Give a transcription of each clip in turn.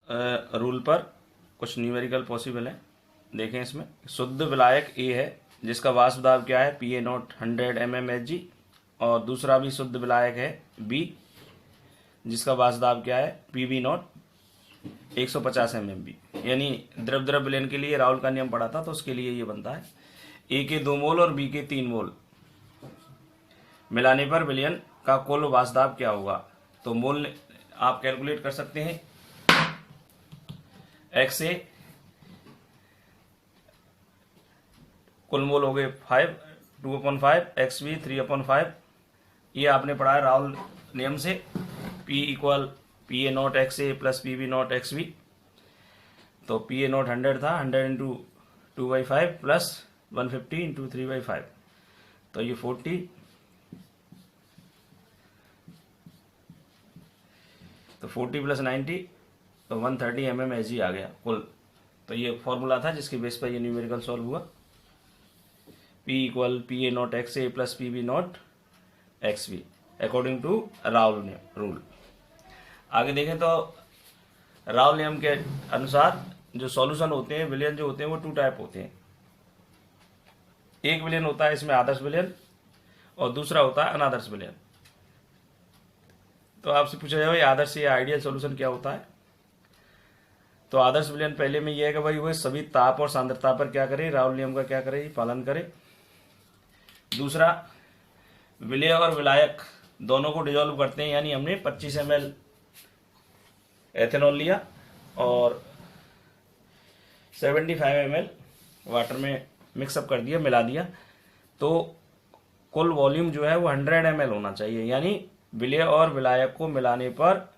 Rule पर कुछ numerical possible है। देखें, इसमें शुद्ध विलायक ए है जिसका वाष्प दाब क्या है PA0 100 mmHg, और दूसरा भी शुद्ध विलायक है बी जिसका वाष्प दाब क्या है PB0 150 mmB। यानी द्रव द्रव विलयन के लिए राउल का नियम पढ़ा था, तो उसके लिए ये बनता है ए के 2 मोल और बी के 3 मोल मिलाने पर विलयन का कुल वाष्प दाब क्या होगा। तो मोल आप कैलकुलेट कर सकते हैं। एक्स ए कुल मोल हो गए 5, 2/5, एक्स बी 3/5। ये आपने पढ़ा है राउल नियम से, P equal PA0 XA plus PB0 XB। तो PA0 100 था, 100 इंटू 2/5 प्लस 150 इंटू 3/5, तो ये 40, तो 40 प्लस 90 तो 130 mmHg आ गया कुल। तो ये फॉर्मूला था जिसके बेस पर ये न्यूमेरिकल सॉल्व हुआ। P equal PA0 XA plus PB0 XB according to Raoult rule. आगे देखें तो राउल नियम के अनुसार जो सॉल्यूशन होते हैं, विलयन जो होते हैं, वो 2 टाइप होते हैं। एक विलयन होता है इसमें आदर्श विलयन और दूसरा होता है अनादर्श विलयन। तो आपसे पूछा जाए भाई आदर्श या आइडियल सॉल्यूशन क्या होता है। तो आदर्श विलयन पहले में यह है कि भाई वह सभी ताप और सांद्रता पर क्या करे, राउल नियम का क्या करे, पालन करे। दूसरा, विलय और विलायक दोनों को डिजोल्व करते हैं, यानी हमने 25 ml एथेनॉल लिया और 75 ml वाटर में मिक्सअप कर दिया, मिला दिया, तो कुल वॉल्यूम जो है वो 100 ml होना चाहिए। यानी विलय और विलायक को मिलाने पर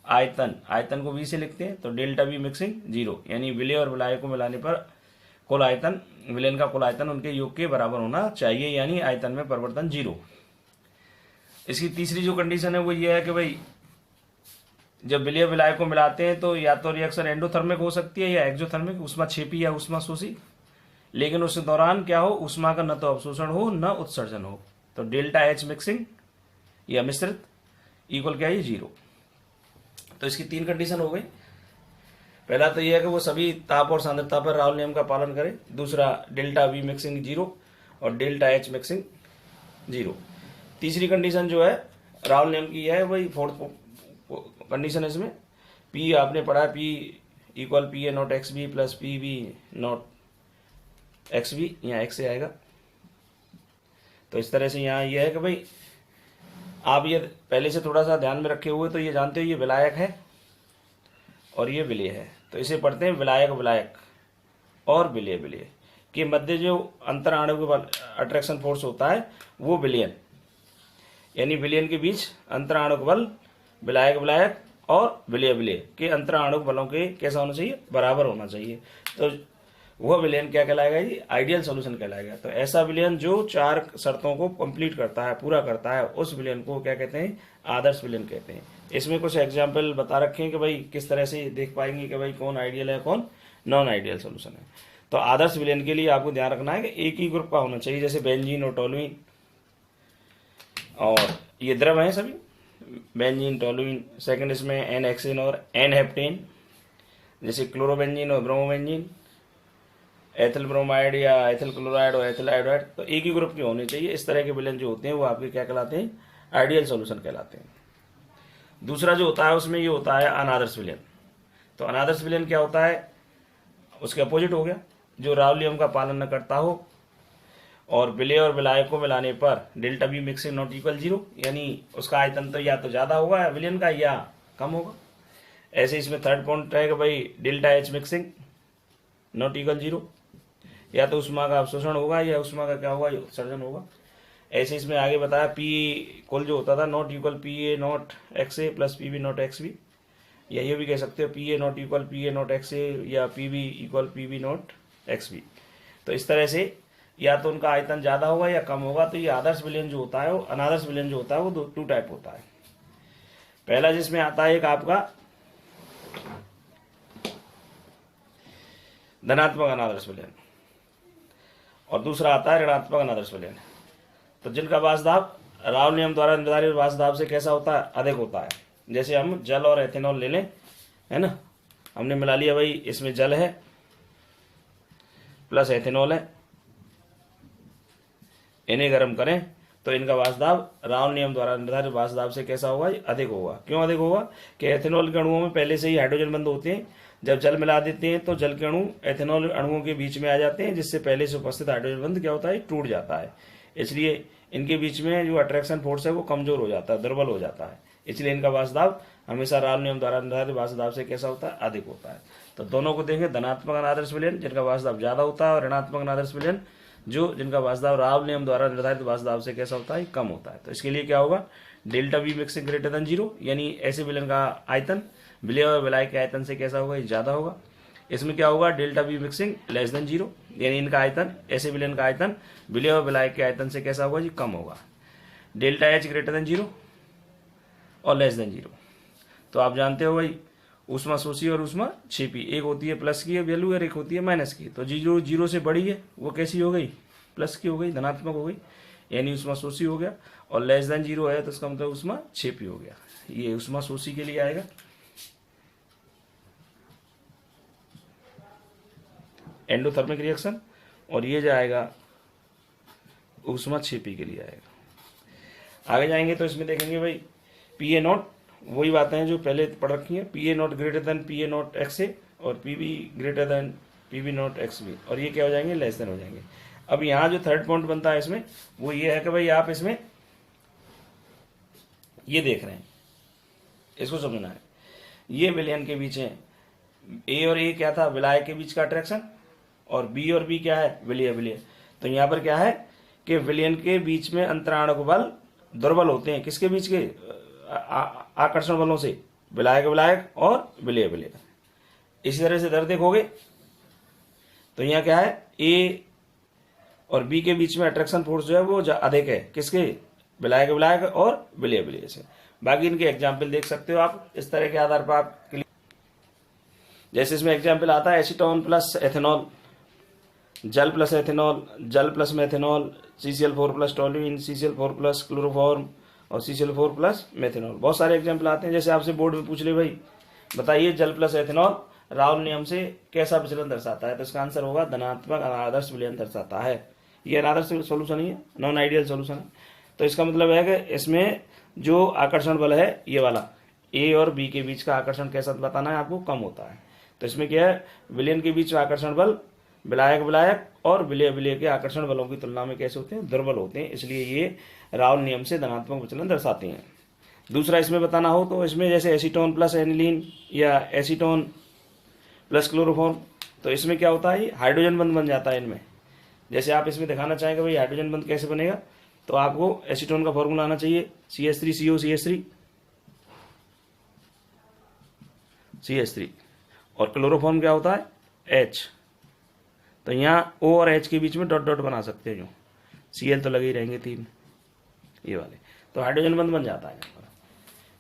आयतन को V से लिखते हैं, तो डेल्टा V मिक्सिंग 0, यानी विलय और विलायक को मिलाने पर कुल आयतन, विलयन का कुल आयतन उनके योग के बराबर होना चाहिए, यानी आयतन में परिवर्तन 0। इसकी तीसरी जो कंडीशन है वो ये है कि भाई जब विलय विलायक को मिलाते हैं तो या तो रिएक्शन एंडोथर्मिक हो सकती है या एक्सोथर्मिक, ऊष्माक्षेपी या ऊष्माशोषी, लेकिन उस दौरान क्या हो, ऊष्मा का न तो अवशोषण हो न उत्सर्जन हो। तो डेल्टा H मिक्सिंग या मिश्रित इक्वल क्या है 0। तो इसकी 3 कंडीशन हो गई। पहला तो यह है कि वो सभी ताप और सांद्रता पर राउल नियम का पालन करे। दूसरा, डेल्टा V मिक्सिंग 0 और डेल्टा H मिक्सिंग 0। तीसरी कंडीशन जो है राउल नियम की है, वही फोर्थ कंडीशन है इसमें। P आपने पढ़ा है, P equal PA0 XB plus PB0 XB, यहाँ X से आएगा। तो इस तरह से यहाँ यह है कि भाई आप ये पहले से थोड़ा सा ध्यान में रखे हुए तो ये जानते हो ये विलायक है और ये विलय है, तो इसे पढ़ते हैं विलायक विलायक और विलय विलय के मध्य जो अंतर आणविक अट्रैक्शन फोर्स होता है वो विलयन, यानी विलयन के बीच अंतर आणविक बल विलायक विलायक और विलय विलय के अंतर आणविक बलों के कैसा होना चाहिए, बराबर होना चाहिए। तो वह विलयन क्या कहलाएगा जी, आइडियल सॉल्यूशन कहलाएगा। तो ऐसा विलयन जो 4 शर्तों को कंप्लीट करता है, पूरा करता है, उस विलयन को क्या कहते हैं, आदर्श विलयन कहते हैं। इसमें कुछ एग्जाम्पल बता रखे हैं कि भाई किस तरह से देख पाएंगे कि भाई कौन आइडियल है कौन नॉन आइडियल सोल्यूशन है। तो आदर्श विलयन के लिए आपको ध्यान रखना है कि एक ही ग्रुप का होना चाहिए, जैसे बेंजीन और टोलुइन, और ये द्रव है सभी, बेंजीन टोलुइन। सेकंड इसमें एन हेक्सेन और एन हेप्टेन, जैसे क्लोरोबेंजीन और ब्रोमोबेंजीन, एथिल ब्रोमाइड या एथिल क्लोराइड और एथिल आयोडाइड, तो एक ही ग्रुप के होने चाहिए। इस तरह के विलयन जो होते हैं वो आपके क्या कहलाते हैं, आइडियल सॉल्यूशन कहलाते हैं। दूसरा जो होता है उसमें ये होता है अनादर्श विलयन। तो अनादर्श विलयन क्या होता है, उसके अपोजिट हो गया, जो राउल नियम का पालन न करता हो और विलय और विलायक को मिलाने पर delta V mixing not equal 0, यानी उसका आयतन तो या तो ज्यादा होगा विलयन का या कम होगा। ऐसे इसमें थर्ड पॉइंट रहेगा भाई delta H mixing not equal 0, या तो ऊष्मा का अवशोषण होगा या ऊष्मा का क्या होगा, उत्सर्जन होगा। ऐसे इसमें आगे बताया P कुल जो होता था not equal PA0 XA plus PB0 XB, या ये भी कह सकते हो PA0 इक्वल PA0 XA या PB इक्वल PB0 XB। तो इस तरह से या तो उनका आयतन ज्यादा होगा या कम होगा। तो ये आदर्श विलयन जो होता है, वो अनादर्श विलयन जो होता है वो 2 टाइप होता है। पहला जिसमें आता है एक आपका धनात्मक अनादर्श विलयन और दूसरा आता है ऋणात्मक अनादर्श विलयन। तो जिनका वाष्प दाब राउल नियम द्वारा निर्धारित वाष्प दाब से कैसा होता है, अधिक होता है। जैसे हम जल और एथेनॉल ले लें, है ना, हमने मिला लिया भाई, इसमें जल है प्लस एथेनॉल है, इन्हें गर्म करें तो इनका वाष्पदाब राउल नियम द्वारा निर्धारित वाष्पदाब से कैसा होगा, अधिक होगा। क्यों अधिक होगा कि एथेनॉल के अणुओं में पहले से ही हाइड्रोजन बंध होते हैं, जब जल मिला देते हैं तो जल के अणु एथेनॉल अणुओं के बीच में आ जाते हैं, जिससे पहले से उपस्थित हाइड्रोजन बंध क्या होता है, टूट जाता है। इसलिए इनके बीच में जो अट्रैक्शन फोर्स है वो कमजोर हो जाता है, दुर्बल हो जाता है। इसलिए इनका वाष्पदाब हमेशा राउल नियम द्वारा निर्धारित वाष्पदाब से कैसा होता है, अधिक होता है। तो दोनों को देखें, धनात्मक अनादर्श विलयन जिनका वाष्पदाब ज्यादा होता है, और ऋणात्मक अनादर्श विलयन जिनका वाष्पदाब राउल नियम द्वारा निर्धारित वाष्पदाब से कैसा होता है, कम होता है। तो इसके लिए क्या होगा, delta we mixing greater than 0, यानी ऐसे विलयन का आयतन विलय और विलाय के आयतन से कैसा होगा, ज्यादा होगा। इसमें क्या होगा, delta we mixing less than 0, यानी इनका आयतन, ऐसे विलयन का आयतन विलय और विलाय के आयतन से कैसा होगा, कम होगा। डेल्टा एच ग्रेटर देन 0 और लेस देन 0। तो आप जानते हो भाई, ऊष्मा शोषी और ऊष्मा छेपी, एक होती है प्लस की वैल्यू और एक होती है माइनस की। तो जो 0 से बड़ी है वो कैसी हो गई, प्लस की हो गई, धनात्मक हो गई, यानी ऊष्मा शोषी हो गया। और लेस देन 0 है तो इसका मतलब ऊष्मा छेपी हो गया। ये ऊष्मा शोषी के लिए आएगा, एंडोथर्मिक रिएक्शन, और ये जाएगा ऊष्मा छेपी के लिए आएगा। आगे जाएंगे तो इसमें देखेंगे भाई, पी ए नॉट, वही बातें हैं जो पहले पढ़ रखी हैं, P A naught greater than P A naught X A, और P B greater than P B naught X B, और ये क्या हो जाएंगे, लेस देन हो जाएंगे। अब यहाँ जो थर्ड पॉइंट बनता है इसमें वो ये है कि भाई आप इसमें ये देख रहे हैं, इसको समझना है। ये विलयन के बीच है, ए और ए क्या था, विलायक के बीच का अट्रैक्शन, और बी और बी क्या है, विलय विलय। तो यहाँ पर क्या है कि विलयन के बीच में अंतराणुक बल दुर्बल होते हैं, किसके बीच के, आकर्षण बलों से, विलायक विलायक और विलय विलय। इसी तरह से इधर देखोगे तो यहाँ क्या है, ए और बी के बीच में अट्रैक्शन फोर्स जो है वो अधिक है, किसके, विलायक विलायक और विलय विलय से। बाकी इनके एग्जाम्पल देख सकते हो आप, इस तरह के आधार पर आप, जैसे इसमें एग्जाम्पल आता है एसीटोन प्लस एथेनॉल, जल प्लस एथेनॉल, जल plus methanol, CCl4 plus toluene, CCl4 plus chloroform, और CCl4 प्लस मेथेनॉल। बहुत सारे एग्जाम्पल आते हैं। जैसे आपसे बोर्ड में पूछ ले भाई, बताइए जल प्लस एथेनॉल राउल नियम से कैसा विचलन दर्शाता है, तो इसका आंसर होगा धनात्मक अनादर्श विलयन दर्शाता है। ये अनादर्श सोल्यूशन ही है, नॉन आइडियल सोल्यूशन है। तो इसका मतलब है कि इसमें जो आकर्षण बल है ये वाला, ए और बी के बीच का आकर्षण कैसा बताना है आपको, कम होता है। तो इसमें क्या है, विलयन के बीच आकर्षण बल विलायक विलायक और विलय विलय के आकर्षण बलों की तुलना में कैसे होते हैं, दुर्बल होते हैं। इसलिए ये राउल नियम से धनात्मक विचलन दर्शाते हैं। दूसरा इसमें बताना हो तो इसमें जैसे एसीटोन प्लस एनिलीन या एसीटोन प्लस क्लोरोफॉर्म, तो इसमें क्या होता है, हाइड्रोजन बंध बन जाता है इनमें। जैसे आप इसमें दिखाना चाहेंगे भाई हाइड्रोजन बंध कैसे बनेगा, तो आपको एसीटोन का फॉर्मूला आना चाहिए CH3CO CH3, और क्लोरोफॉर्म क्या होता है H। तो यहाँ O और H के बीच में डॉट डॉट बना सकते हैं, जो Cl तो लगे ही रहेंगे 3 ये वाले, तो हाइड्रोजन बंध बन जाता है यहाँ पर।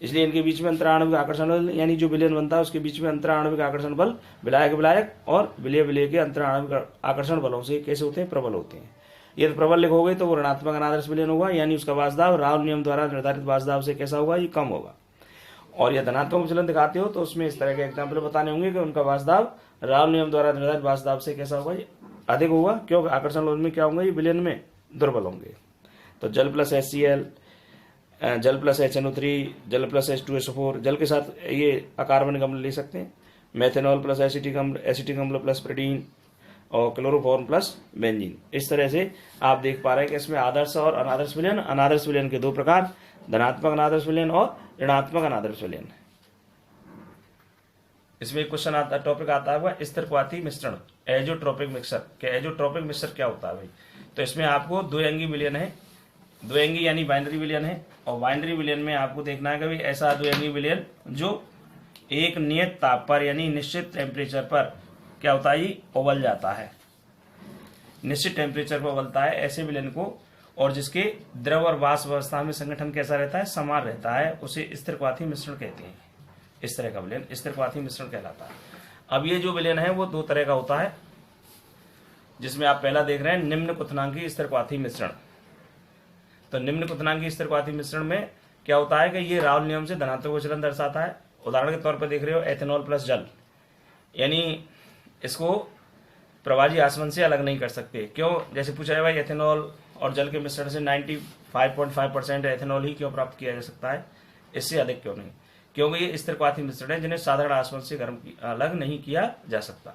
इसलिए इनके बीच में अंतराणविक आकर्षण बल, यानी जो विलयन बनता है उसके बीच में अंतराणविक आकर्षण बल विलायक विलायक और विलय विलय के अंतराणविक आकर्षण बलों से कैसे होते हैं, प्रबल होते हैं। यदि प्रबल लिखोगे तो वो ऋणात्मक अनादर्श विलयन होगा, यानी उसका वाष्पदाब राउल नियम द्वारा निर्धारित वाष्पदाब से कैसा होगा, ये कम होगा। और यह धनात्मक विचलन दिखाते हो तो उसमें इस तरह के एग्जाम्पल बताने होंगे कि उनका वाष्पदाब राउल नियम द्वारा निर्धारित वाष्पदाब से कैसा होगा, अधिक होगा, क्योंकि आकर्षण बल में क्या होंगे, ये विलयन में दुर्बल होंगे। तो जल प्लस HCl, जल प्लस HNO3, जल प्लस H2SO4, जल के साथ ये अकार्बनिक अम्ल ले सकते हैं, मेथेनॉल प्लस एसिटिक अम्ल प्लस प्रोटीन, और क्लोरोफॉर्म प्लस बेंजीन। इस तरह से आप देख पा रहे हैं कि इसमें आदर्श और अनादर्श विलयन, अनादर्श विलयन के 2 प्रकार, धनात्मक अनादर्श विलयन और ऋणात्मक अनादर्श विलयन। इसमें एक क्वेश्चन आता, टॉपिक आता है स्थिरक्वाथी मिश्रण, एजोट्रोपिक मिक्सर। क्या एजोट्रोपिक मिक्सर क्या होता है भाई, तो इसमें आपको 2 अंगी विलयन है, 2 अंगी यानी बाइनरी विलयन है, और बाइनरी विलयन में आपको देखना है कि भाई ऐसा 2 अंगी विलयन जो एक नियत ताप पर यानी निश्चित टेम्परेचर पर क्या होता है, उबल जाता है, निश्चित टेम्परेचर पर उबलता है, ऐसे विलयन को, और जिसके द्रव और वाष्प अवस्था में संगठन कैसा रहता है, समान रहता है, उसे स्थिरक्वाथी मिश्रण कहते हैं। इस तरह का विलयन स्थिरक्वाथी मिश्रण कहलाता है। अब ये जो विलयन है वो 2 तरह का होता है, जिसमें आप पहला देख रहे हैं निम्न क्वथनांकी स्थिरक्वाथी मिश्रण। तो निम्न क्वथनांकी स्थिरक्वाथी मिश्रण में क्या होता है कि ये राउल नियम से धनात्मक विचलन दर्शाता है। उदाहरण के तौर पर देख रहे हो एथेनॉल प्लस जल, यानी इसको प्रवाजी आसवन से अलग नहीं कर सकते। क्यों? जैसे पूछा है भाई एथेनॉल और जल के मिश्रण से 95.5% एथेनॉल ही क्यों प्राप्त किया जा सकता है, इससे अधिक क्यों नहीं? क्योंकि ये स्थिरक्वाथी मिश्रण है जिन्हें साधारण आसवन से अलग नहीं किया जा सकता।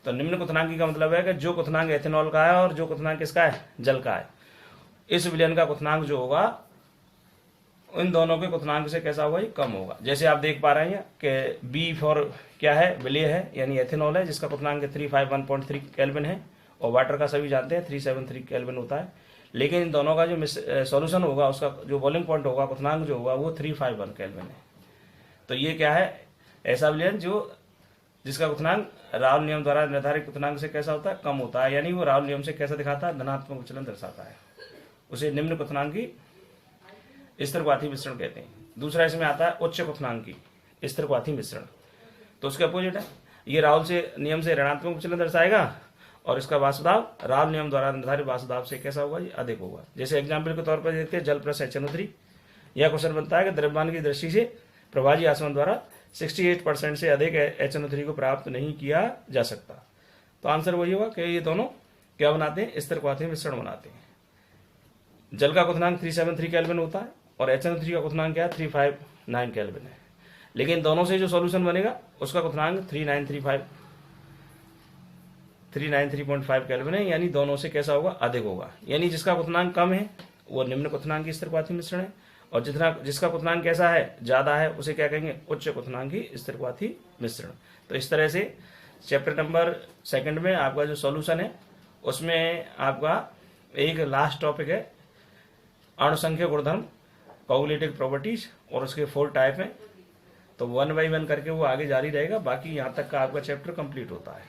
तो निम्न क्वथनांकी का मतलब है कि जो क्वथनांक एथेनॉल का है और जो क्वथनांक किसका है, जल का है, इस विलयन का क्वथनांक जो होगा इन दोनों के क्वथनांक से कैसा होगा, कम होगा। जैसे आप देख पा रहे हैं कि बी फॉर क्या है, विलय है यानी एथेनॉल है, जिसका क्वथनांक 351.3 केल्विन है, और वाटर का सभी जानते हैं 373 केल्विन होता है। लेकिन इन दोनों का जो सॉल्यूशन होगा, उसका जो बॉइलिंग पॉइंट होगा, क्वथनांक जो होगा वो 351 केल्विन है। तो ये क्या है, ऐसा विलयन जिसका क्वथनांक राउल नियम द्वारा निर्धारित क्वथनांक से कैसा होता है, कम होता है, यानी वो राउल नियम से कैसा दिखाता है, धनात्मक विचलन दर्शाता है, उसे निम्न क्वथनांकी स्थिरक्वाथी मिश्रण कहते हैं। दूसरा इसमें आता है उच्च क्वथनांकी स्थिरक्वाथी मिश्रण, तो उसके अपोजिट है, ये राउल से नियम से ऋणात्मक विचलन दर्शाएगा और इसका वाष्पदाब राउल नियम द्वारा निर्धारित वाष्पदाब से कैसा होगा, ये अधिक होगा। जैसे एग्जाम्पल के तौर पर देखते हैं जल प्लस HNO3। यह क्वेश्चन बनता है कि द्रव्यमान की दृष्टि से प्रभाजी आसवन द्वारा 68% से अधिक HNO3 को प्राप्त नहीं किया जा सकता। तो आंसर वही होगा कि ये दोनों क्या बनाते हैं, स्थिरक्वाथी मिश्रण बनाते हैं। जल का क्वथनांक 373 केल्विन होता है और HNO3 का क्वथनांक क्या है, 359 केल्विन है। लेकिन दोनों से जो सॉल्यूशन बनेगा उसका क्वथनांक 393.5 केल्विन है, यानी दोनों से कैसा होगा, अधिक होगा। यानी जिसका क्वथनांक कम है वो निम्न क्वथनांकी स्थिरक्वाथी मिश्रण है, और जिसका क्वथनांक कैसा है, ज्यादा है, उसे क्या कहेंगे, उच्च क्वथनांकी स्थिरक्वाथी मिश्रण। तो इस तरह से चैप्टर नंबर 2 में आपका जो सॉल्यूशन है उसमें आपका एक लास्ट टॉपिक है अणुसंख्यक गुणधर्म, कोगुलेटिव प्रॉपर्टीज, और उसके 4 टाइप हैं। तो 1 बाय 1 करके वो आगे जारी रहेगा, बाकी यहाँ तक का आपका चैप्टर कंप्लीट होता है।